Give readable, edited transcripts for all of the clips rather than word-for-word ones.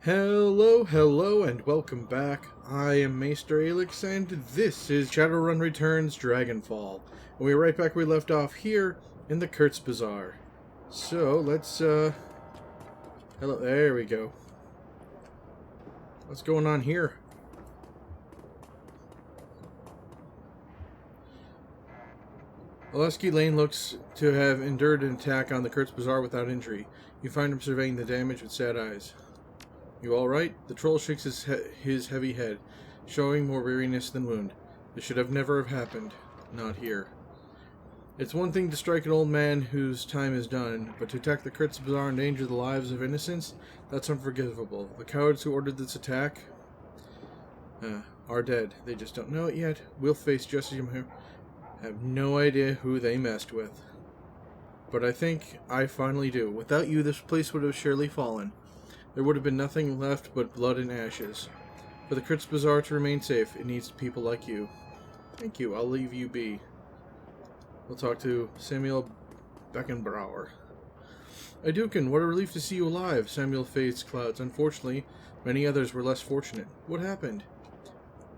Hello, and welcome back. I am Maester Aelix, and this is ShadowRun Returns Dragonfall. And we're right back where we left off here in the Kurtz Bazaar. So, let's, hello, there we go. What's going on here? Oleski Lane looks to have endured an attack on the Kurtz Bazaar without injury. You find him surveying the damage with sad eyes. You all right? The troll shakes his heavy head, showing more weariness than wound. This should never have happened. Not here. It's one thing to strike an old man whose time is done, but to attack the Kurtz Bazaar and endanger the lives of innocents? That's unforgivable. The cowards who ordered this attack are dead. They just don't know it yet. We'll face justice. Have no idea who they messed with. But I think I finally do. Without you, this place would have surely fallen. There would have been nothing left but blood and ashes. For the Kurtz Bazaar to remain safe, it needs people like you. Thank you, I'll leave you be. We'll talk to Samuel Beckenbauer. Aiduken, what a relief to see you alive. Samuel faced clouds. Unfortunately, many others were less fortunate. What happened?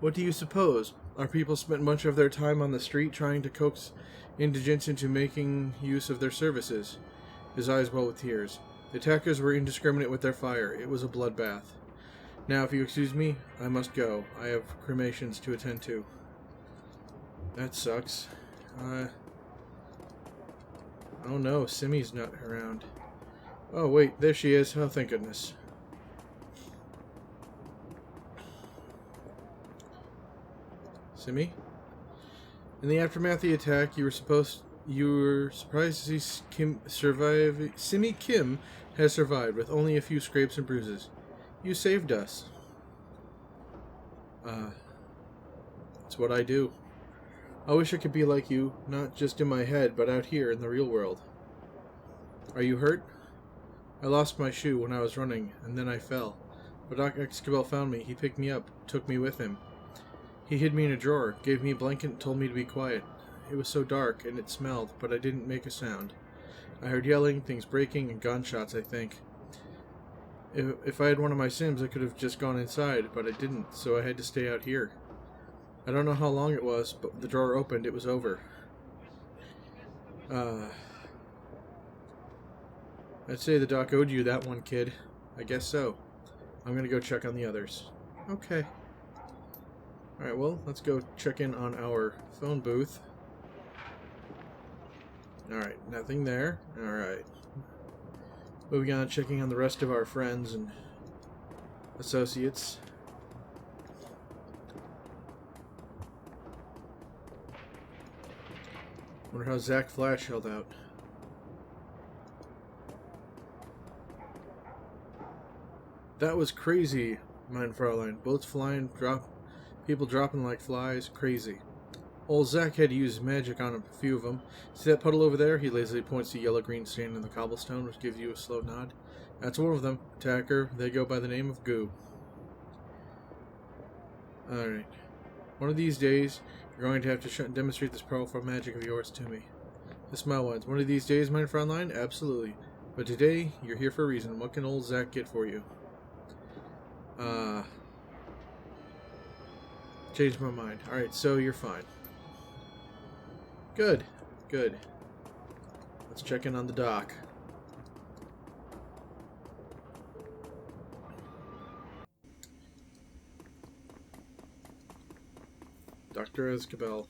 What do you suppose? Our people spent much of their time on the street trying to coax indigents into making use of their services. His eyes well with tears. The attackers were indiscriminate with their fire. It was a bloodbath. Now, if you excuse me, I must go. I have cremations to attend to. That sucks. Oh no, Simi's not around. Oh wait, there she is. Oh, thank goodness. Simi? In the aftermath of the attack, you were surprised to see Kim survive. Simi Kim has survived with only a few scrapes and bruises. You saved us. It's what I do. I wish I could be like you, not just in my head, but out here in the real world. Are you hurt? I lost my shoe when I was running, and then I fell. But Doc Excabel found me. He picked me up, took me with him. He hid me in a drawer, gave me a blanket, and told me to be quiet. It was so dark, and it smelled, but I didn't make a sound. I heard yelling, things breaking, and gunshots, I think. If I had one of my Sims, I could have just gone inside, but I didn't, so I had to stay out here. I don't know how long it was, but the drawer opened, it was over. I'd say the doc owed you that one, kid. I guess so. I'm gonna go check on the others. Okay. Alright, well, let's go check in on our phone booth. Alright, nothing there. Alright. Moving on, checking on the rest of our friends and associates. Wonder how Zach Flash held out. That was crazy, mein Fräulein. Bullets flying, people dropping like flies. Crazy. Old Zach had to use magic on a few of them. See that puddle over there? He lazily points to yellow-green stain in the cobblestone, which gives you a slow nod. That's one of them. Attacker. They go by the name of Goo. Alright. One of these days, you're going to have to demonstrate this powerful magic of yours to me. The smile ones. One of these days, mein Fräulein? Absolutely. But today, you're here for a reason. What can old Zach get for you? Changed my mind. Alright, so you're fine. Good. Good. Let's check in on the doc. Dr. Escabel.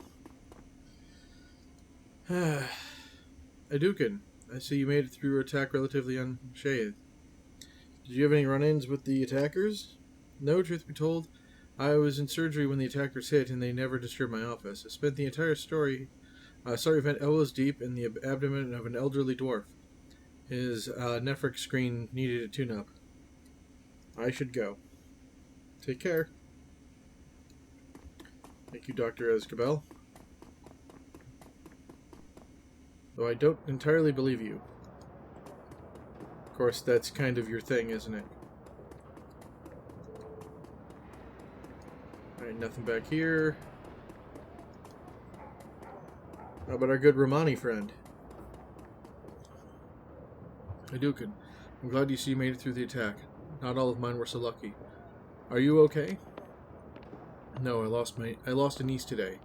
Aiduken, I see you made it through your attack relatively unscathed. Did you have any run-ins with the attackers? No, truth be told. I was in surgery when the attackers hit, and they never disturbed my office. I spent the entire sorry event elbows deep in the abdomen of an elderly dwarf. His nephric screen needed a tune-up. I should go. Take care. Thank you, Dr. Escabel. Though I don't entirely believe you. Of course, that's kind of your thing, isn't it? Alright, nothing back here. How about our good Romani friend? Aiduken, I'm glad you made it through the attack. Not all of mine were so lucky. Are you okay? No, I lost a niece today,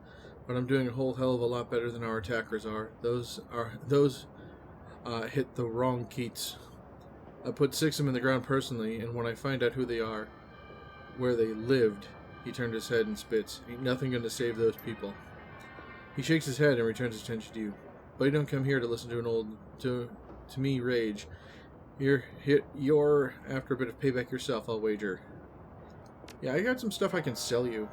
but I'm doing a whole hell of a lot better than our attackers are. Those hit the wrong Keats. I put 6 of them in the ground personally, and when I find out who they are, where they lived, he turned his head and spits. Ain't nothing gonna save those people. He shakes his head and returns his attention to you. But you don't come here to listen to an old to me rage. You're after a bit of payback yourself, I'll wager. Yeah, I got some stuff I can sell you.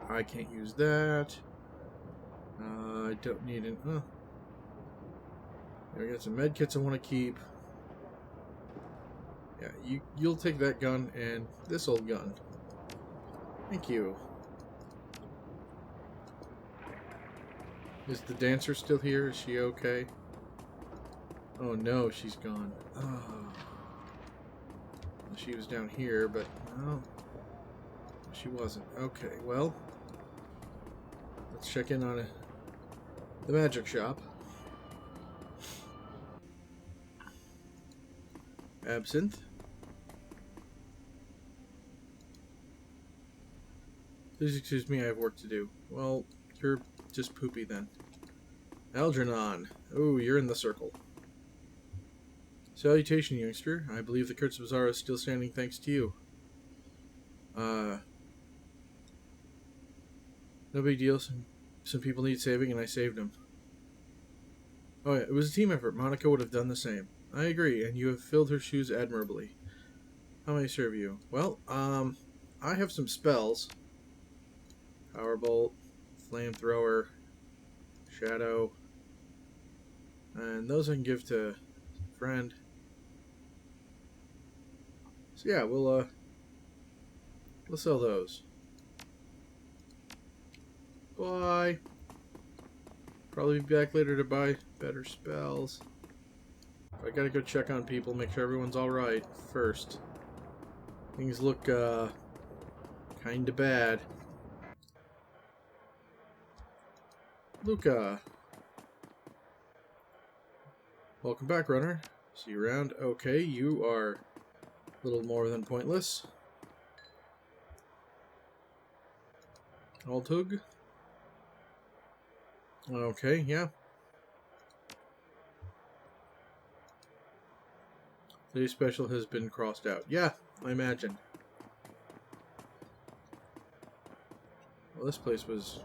I can't use that. I don't need an... I got some med kits I want to keep. Yeah, you'll take that gun and this old gun. Thank you. Is the dancer still here? Is she okay? Oh no, she's gone. Oh. She was down here, but no. She wasn't. Okay, well. Let's check in on the magic shop. Absinthe. Please excuse me, I have work to do. Well, you're just poopy then. Algernon. Oh, you're in the circle. Salutation, youngster. I believe the Kurtz Bazaar is still standing thanks to you. No big deal. Some people need saving, and I saved them. Oh yeah, it was a team effort. Monica would have done the same. I agree, and you have filled her shoes admirably. How may I serve you? Well, I have some spells. Powerbolt, Flamethrower, Shadow, and those I can give to a friend. So yeah, we'll sell those. Bye. Probably be back later to buy better spells. I gotta go check on people, make sure everyone's alright first. Things look kinda bad. Luca. Welcome back, runner. See you around. Okay, you are a little more than pointless. Altug. Okay, yeah. Today's special has been crossed out. Yeah, I imagine. Well, this place was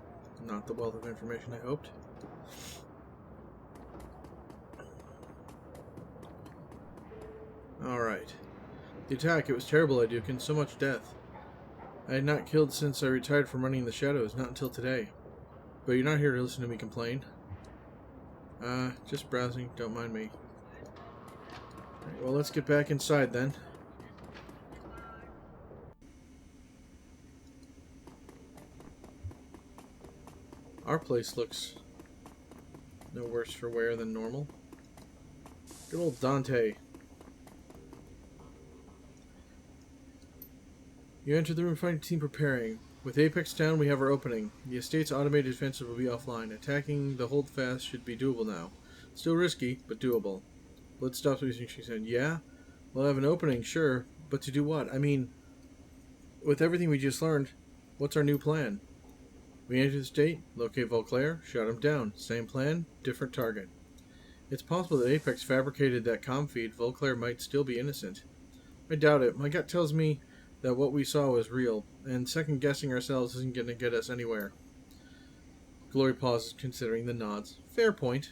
not the wealth of information I hoped. Alright. The attack, it was terrible, Aiduken. So much death. I had not killed since I retired from running the shadows, not until today. But you're not here to listen to me complain. Just browsing, don't mind me. Right, well, let's get back inside then. Our place looks no worse for wear than normal. Good old Dante. You enter the room, find team preparing. With Apex down, we have our opening. The estate's automated defensive will be offline. Attacking the holdfast should be doable now. Still risky, but doable. Blood stops wheezing, she said. Yeah? We'll have an opening, sure. But to do what? I mean, with everything we just learned, what's our new plan? We enter the state, locate Volclair, shut him down. Same plan, different target. It's possible that Apex fabricated that comm feed. Volclair might still be innocent. I doubt it. My gut tells me that what we saw was real, and second-guessing ourselves isn't going to get us anywhere. Glory pauses, considering the nods. Fair point.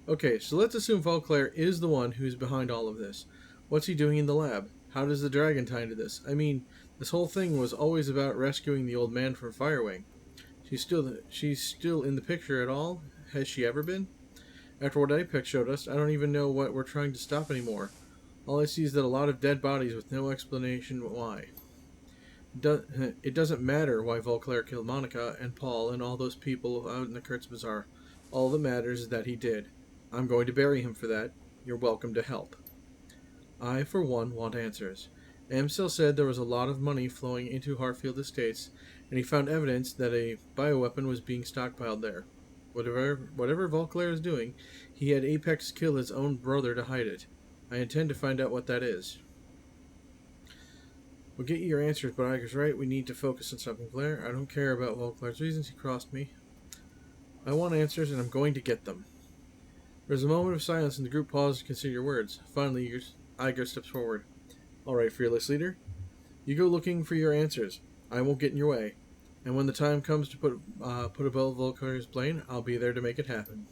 Okay, so let's assume Volclair is the one who's behind all of this. What's he doing in the lab? How does the dragon tie into this? I mean, this whole thing was always about rescuing the old man from Firewing. She's still in the picture at all? Has she ever been? After what Apex showed us, I don't even know what we're trying to stop anymore. All I see is that a lot of dead bodies with no explanation why. It doesn't matter why Volclair killed Monica and Paul and all those people out in the Kurtz Bazaar. All that matters is that he did. I'm going to bury him for that. You're welcome to help. I, for one, want answers. Amstel said there was a lot of money flowing into Harfield Estates, and he found evidence that a bioweapon was being stockpiled there. Whatever Volclair is doing, he had Apex kill his own brother to hide it. I intend to find out what that is. We'll get you your answers, but Iger's right. We need to focus on stopping Blair. I don't care about Volclar's reasons. He crossed me. I want answers, and I'm going to get them. There's a moment of silence, and the group pauses to consider your words. Finally, Iger steps forward. All right, fearless leader. You go looking for your answers. I won't get in your way. And when the time comes to put above Volclar's plane, I'll be there to make it happen.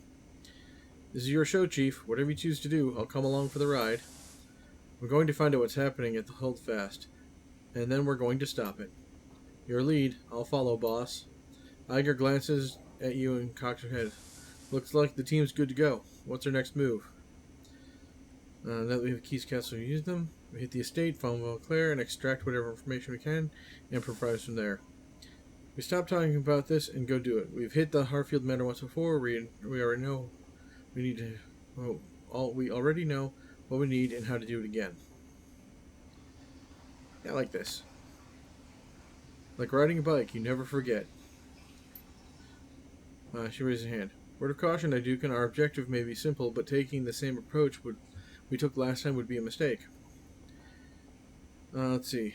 This is your show, Chief. Whatever you choose to do, I'll come along for the ride. We're going to find out what's happening at the Holdfast, and then we're going to stop it. Your lead. I'll follow, boss. Iger glances at you and cocks her head. Looks like the team's good to go. What's our next move? Now that we have keys castle, we use them. We hit the estate, follow Volclair, and extract whatever information we can, and improvise from there. We stop talking about this and go do it. We've hit the Harfield Manor once before. We already know we need to. Well, we already know what we need and how to do it again. Yeah, I like this. Like riding a bike, you never forget. She raises her hand. Word of caution, Aiduken. Our objective may be simple, but taking the same approach we took last time would be a mistake. Let's see.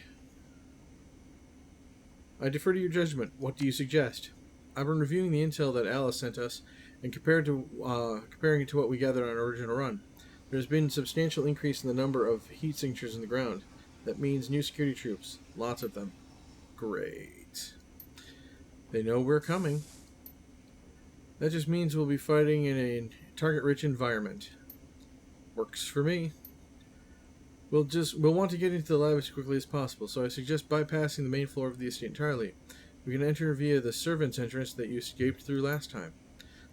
I defer to your judgment. What do you suggest? I've been reviewing the intel that Alice sent us, and comparing it to what we gathered on our original run. There's been a substantial increase in the number of heat signatures in the ground. That means new security troops. Lots of them. Great. They know we're coming. That just means we'll be fighting in a target-rich environment. Works for me. We'll want to get into the lab as quickly as possible, so I suggest bypassing the main floor of the estate entirely. We can enter via the servants' entrance that you escaped through last time.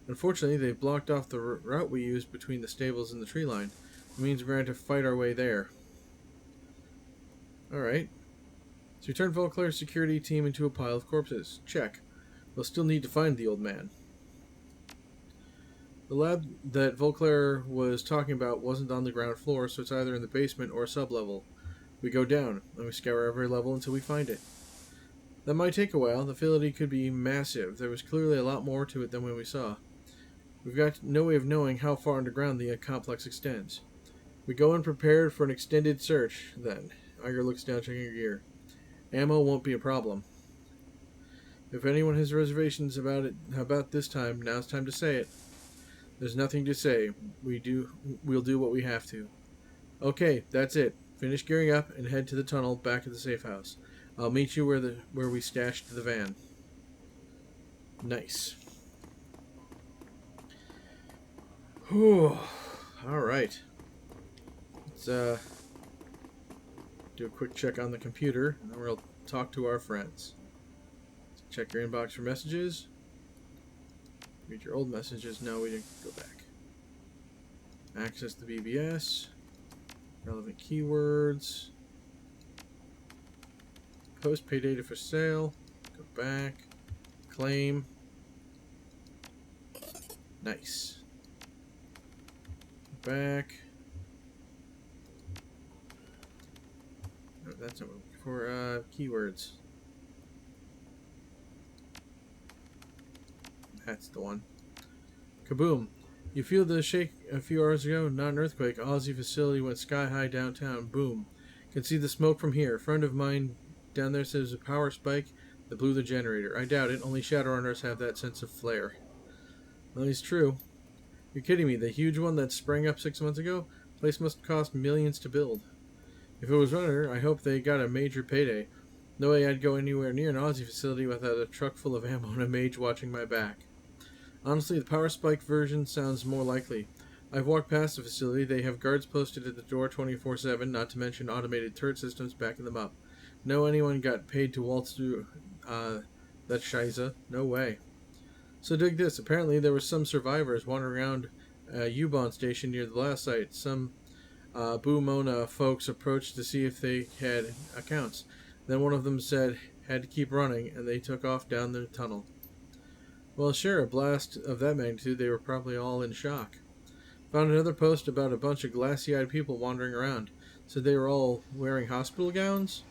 Unfortunately, they've blocked off the route we used between the stables and the tree line. It means we're going to fight our way there. Alright. So we turn Volclar's security team into a pile of corpses. Check. We'll still need to find the old man. The lab that Volclair was talking about wasn't on the ground floor, so it's either in the basement or sub-level. We go down, and we scour every level until we find it. That might take a while. The facility could be massive. There was clearly a lot more to it than what we saw. We've got no way of knowing how far underground the complex extends. We go in prepared for an extended search, then. Iger looks down, checking her gear. Ammo won't be a problem. If anyone has reservations about this time, now's time to say it. There's nothing to say. We'll do what we have to. Okay, that's it. Finish gearing up and head to the tunnel back at the safe house. I'll meet you where we stashed the van. Nice. Whew. Alright. Let's do a quick check on the computer, and then we'll talk to our friends. Check your inbox for messages. Read your old messages. No, we didn't go back. Access the BBS. Relevant keywords. Post pay data for sale. Go back. Claim. Nice. Go back. No, that's not what we're looking for. Keywords. That's the one. Kaboom. You feel the shake a few hours ago? Not an earthquake. Aussie facility went sky high downtown. Boom. Can see the smoke from here. A friend of mine down there says a power spike that blew the generator. I doubt it. Only Shadowrunners have that sense of flair. Well, it's true. You're kidding me. The huge one that sprang up 6 months ago? Place must cost millions to build. If it was Runner, I hope they got a major payday. No way I'd go anywhere near an Aussie facility without a truck full of ammo and a mage watching my back. Honestly, the power spike version sounds more likely. I've walked past the facility. They have guards posted at the door 24/7, not to mention automated turret systems backing them up. No anyone got paid to waltz through that shiza. No way. So dig this. Apparently there were some survivors wandering around a U-Bahn station near the last site. Some Boo Mona folks approached to see if they had accounts. Then one of them said had to keep running, and they took off down the tunnel. Well, sure, a blast of that magnitude, they were probably all in shock. Found another post about a bunch of glassy-eyed people wandering around. Said they were all wearing hospital gowns.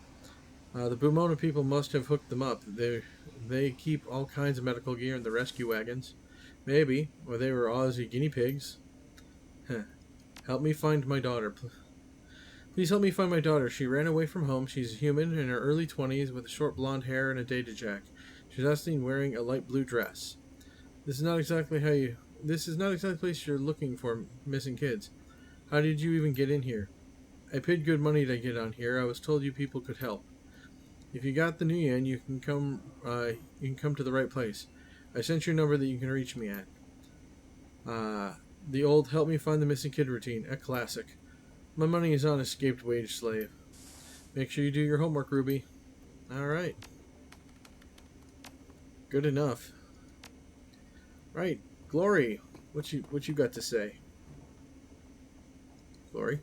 The Bumona people must have hooked them up. They keep all kinds of medical gear in the rescue wagons. Maybe. Or they were Aussie guinea pigs. Help me find my daughter. Please help me find my daughter. She ran away from home. She's human, in her early 20s, with short blonde hair and a data jack. She's last seen wearing a light blue dress. This is not exactly the place you're looking for missing kids. How did you even get in here? I paid good money to get on here. I was told you people could help. If you got the new yen, you can come. You can come to the right place. I sent you a number that you can reach me at. The old help me find the missing kid routine, a classic. My money is on escaped wage slave. Make sure you do your homework, Ruby. All right. Good enough. Right, Glory. What you got to say? Glory.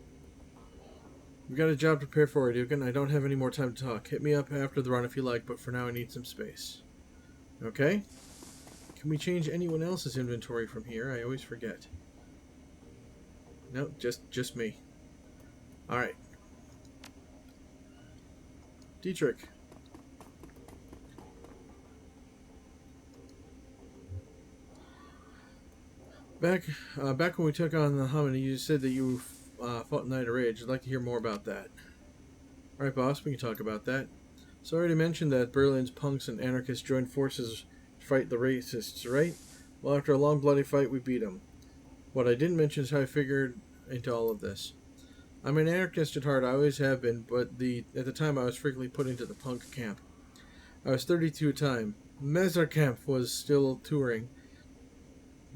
We've got a job to prepare for, Aiduken. I don't have any more time to talk. Hit me up after the run if you like, but for now I need some space. Okay? Can we change anyone else's inventory from here? I always forget. No, just me. Alright. Dietrich. Back when we took on the Hominy, you said that you fought Night of Rage. I'd like to hear more about that. Alright, boss, we can talk about that. So I already mentioned that Berlin's punks and anarchists joined forces to fight the racists, right? Well, after a long bloody fight, we beat them. What I didn't mention is how I figured into all of this. I'm an anarchist at heart, I always have been, but at the time I was frequently put into the punk camp. I was 32 at the time. Maester Camp was still touring.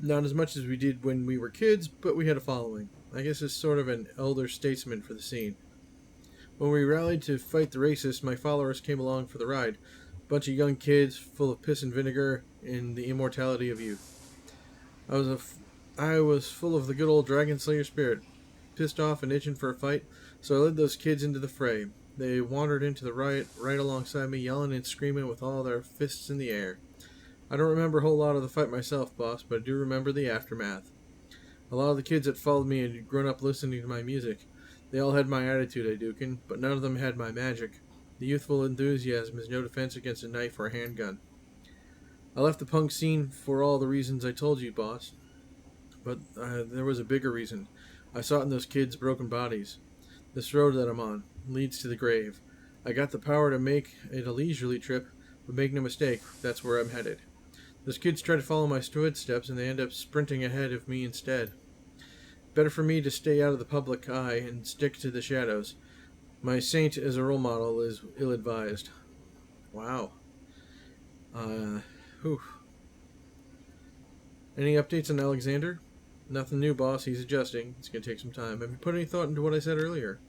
Not as much as we did when we were kids, but we had a following. I guess it's sort of an elder statesman for the scene. When we rallied to fight the racists, my followers came along for the ride. A bunch of young kids, full of piss and vinegar, and the immortality of youth. I was full of the good old Dragon Slayer spirit, pissed off and itching for a fight, so I led those kids into the fray. They wandered into the riot right alongside me, yelling and screaming with all their fists in the air. I don't remember a whole lot of the fight myself, boss, but I do remember the aftermath. A lot of the kids that followed me had grown up listening to my music. They all had my attitude, Aiduken, but none of them had my magic. The youthful enthusiasm is no defense against a knife or a handgun. I left the punk scene for all the reasons I told you, boss. But there was a bigger reason. I saw it in those kids' broken bodies. This road that I'm on leads to the grave. I got the power to make it a leisurely trip, but make no mistake, that's where I'm headed. Those kids try to follow my footsteps, and they end up sprinting ahead of me instead. Better for me to stay out of the public eye and stick to the shadows. My saint as a role model is ill-advised. Wow. Whew. Any updates on Alexander? Nothing new, boss. He's adjusting. It's going to take some time. Have you put any thought into what I said earlier?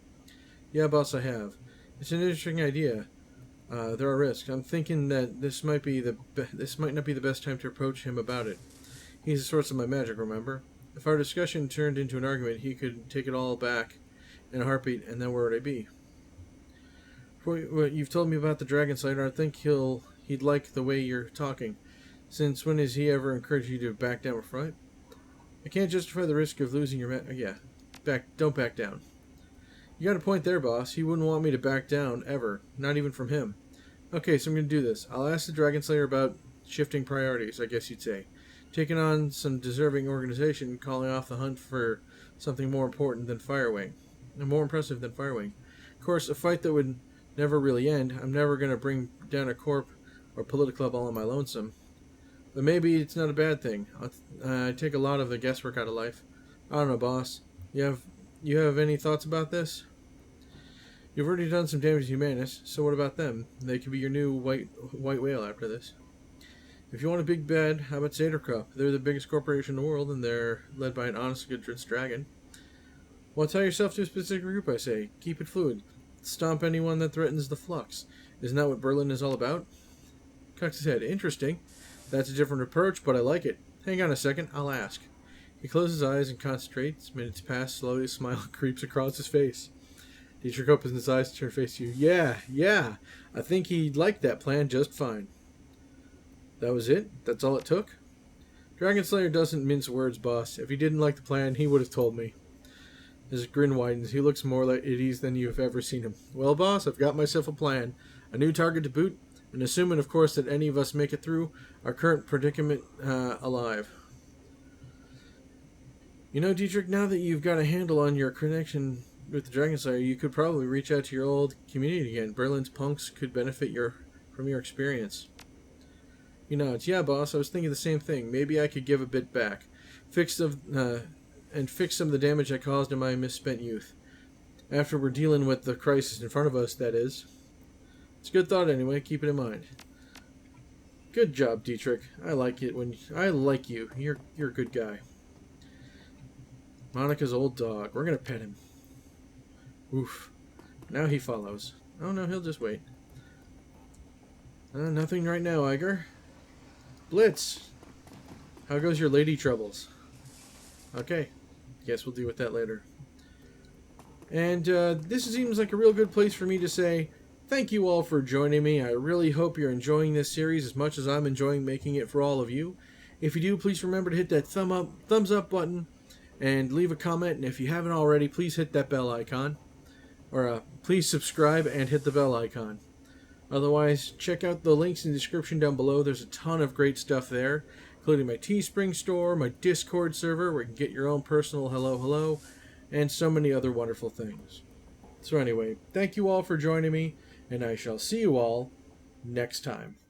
Yeah, boss, I have. It's an interesting idea. There are risks. I'm thinking that this might not be the best time to approach him about it. He's the source of my magic, remember? If our discussion turned into an argument, he could take it all back in a heartbeat, and then where would I be? For what you've told me about the Dragon Slayer, I think he'd like the way you're talking. Since when has he ever encouraged you to back down a fight? I can't justify the risk of losing your don't back down. You got a point there, boss. He wouldn't want me to back down, ever. Not even from him. Okay, so I'm going to do this. I'll ask the Dragon Slayer about shifting priorities, I guess you'd say. Taking on some deserving organization, calling off the hunt for something more important than Firewing. And more impressive than Firewing. Of course, a fight that would never really end. I'm never going to bring down a corp or political club all on my lonesome. But maybe it's not a bad thing. I take a lot of the guesswork out of life. I don't know, boss. You have any thoughts about this? You've already done some damage to Humanus, so what about them? They could be your new white whale after this. If you want a big bad, how about Sadercup? They're the biggest corporation in the world, and they're led by an honest, good dragon. Well, tie yourself to a specific group, I say. Keep it fluid. Stomp anyone that threatens the flux. Isn't that what Berlin is all about? Cocks his head. Interesting. That's a different approach, but I like it. Hang on a second, I'll ask. He closes his eyes and concentrates. Minutes pass. Slowly a smile creeps across his face. Dietrich opens his eyes to turn face to you. Yeah. I think he'd like that plan just fine. That was it? That's all it took? Dragon Slayer doesn't mince words, boss. If he didn't like the plan, he would have told me. His grin widens. He looks more like at ease than you've ever seen him. Well, boss, I've got myself a plan. A new target to boot, and assuming, of course, that any of us make it through our current predicament alive. You know, Dietrich, now that you've got a handle on your connection with the Dragon Slayer, you could probably reach out to your old community again. Berlin's punks could benefit from your experience. He nods. Yeah, boss, I was thinking the same thing. Maybe I could give a bit back. Fix some of the damage I caused in my misspent youth. After we're dealing with the crisis in front of us, that is. It's a good thought anyway, keep it in mind. Good job, Dietrich. I like it when... I like you. You're a good guy. Monica's old dog. We're gonna pet him. Oof. Now he follows. Oh no, he'll just wait. Nothing right now, Iger. Blitz! How goes your lady troubles? Okay. Guess we'll deal with that later. And this seems like a real good place for me to say thank you all for joining me. I really hope you're enjoying this series as much as I'm enjoying making it for all of you. If you do, please remember to hit that thumbs up button and leave a comment. And if you haven't already, please hit that bell icon. Or please subscribe and hit the bell icon. Otherwise, check out the links in the description down below. There's a ton of great stuff there, including my Teespring store, my Discord server where you can get your own personal hello, and so many other wonderful things. So anyway, thank you all for joining me, and I shall see you all next time.